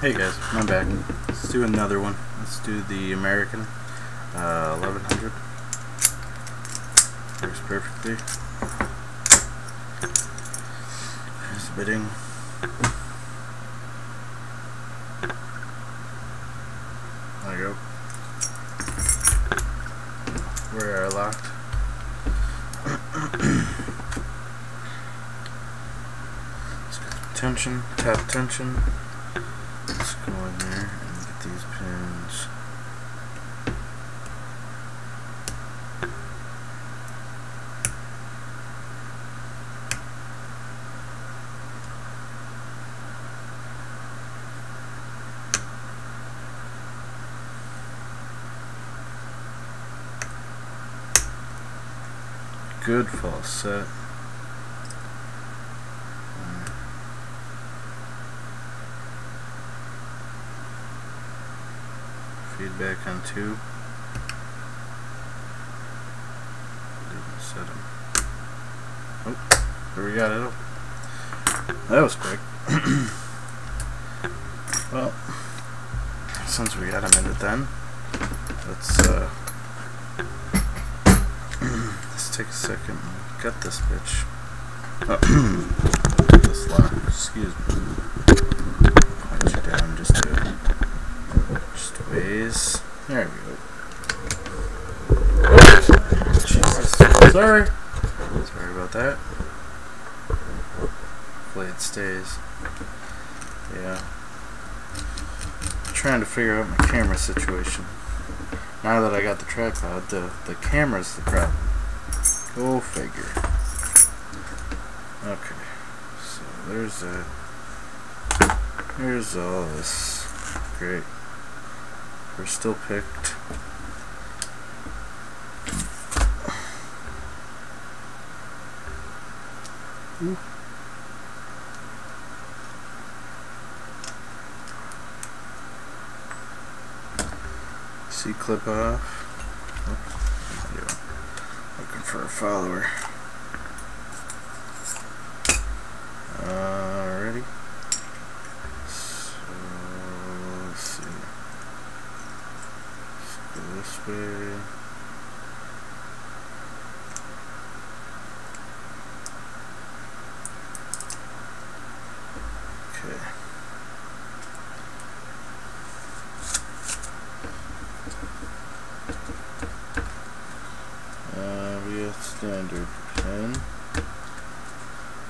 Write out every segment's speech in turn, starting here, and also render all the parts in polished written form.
Hey guys, I'm back. Let's do another one. Let's do the American 1100. Works perfectly. There's the bidding. There you go. We're locked. Let's get tension, tap tension. Let's go in there and get these pins. Good false set. Feedback on 2. Didn't set him. Oh, there we got it. That was quick. Well, since we got a minute then, let's take a second and gut this bitch. This lock, excuse me. Punch it down just a ways. There we go. Jesus. Sorry about that. Hopefully it stays. Yeah. I'm trying to figure out my camera situation. Now that I got the tripod, the camera's the problem. Go figure. Okay, so there's all this. Great. We're still picked. Ooh. C-clip off. Looking for a follower. Alrighty. So let's see. Let's go this way. Okay. We have standard pin,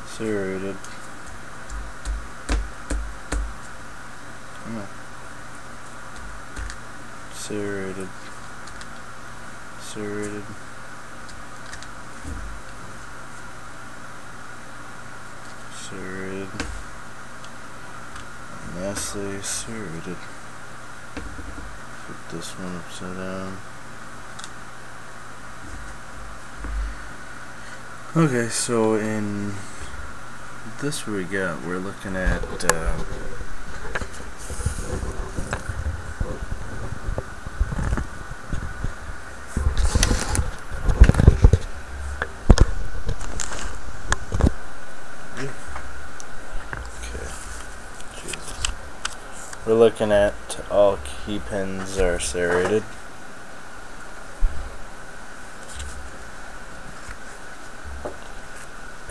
serrated. Come on. Serrated. Serrated. Serrated. And lastly, serrated. Put this one upside down. Okay, so in this we got, we're looking at we're looking at all key pins are serrated.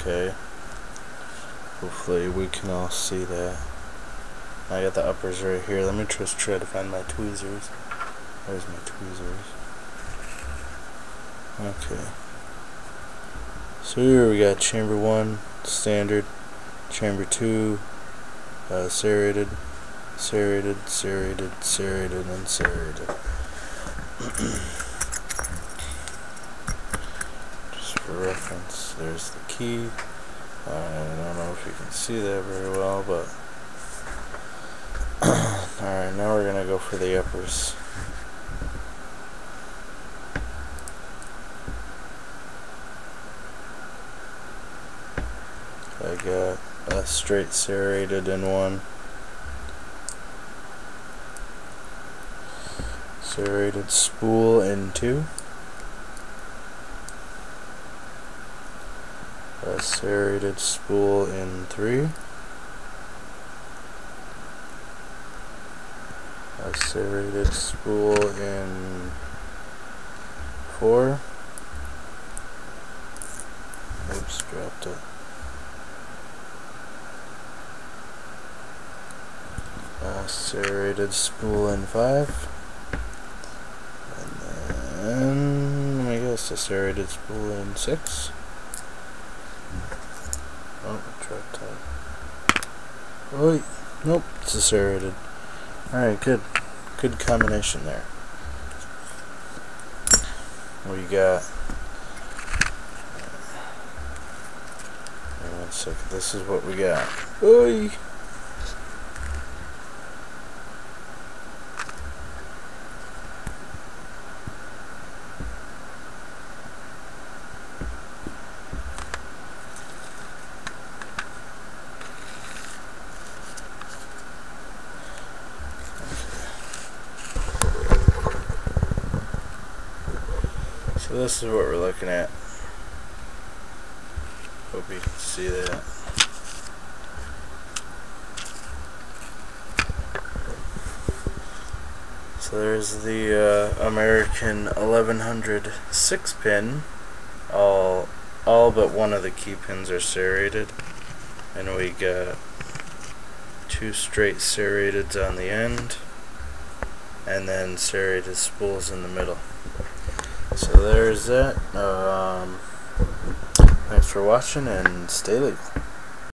Okay, hopefully we can all see that. I got the uppers right here. Let me just try to find my tweezers. There's my tweezers. Okay. So here we got chamber 1, standard, chamber 2, serrated, serrated, serrated, serrated, and serrated. Just for reference, there's the key. I don't know if you can see that very well, but alright, now we're gonna go for the uppers. I got a straight serrated in one, serrated spool in 2, a serrated spool in 3, a serrated spool in 4. Oops, dropped it. A serrated spool in 5. And then, I guess, a serrated spool in 6. Oh, track tight. Oh, nope, it's a serrated. Alright, good. Good combination there. We got... Wait 1 second, this is what we got. Oi! So this is what we're looking at. Hope you can see that. So there's the American 1100 6-pin. All but one of the key pins are serrated, and we got 2 straight serrateds on the end, and then serrated spools in the middle. So there's that. Thanks for watching, and stay legal.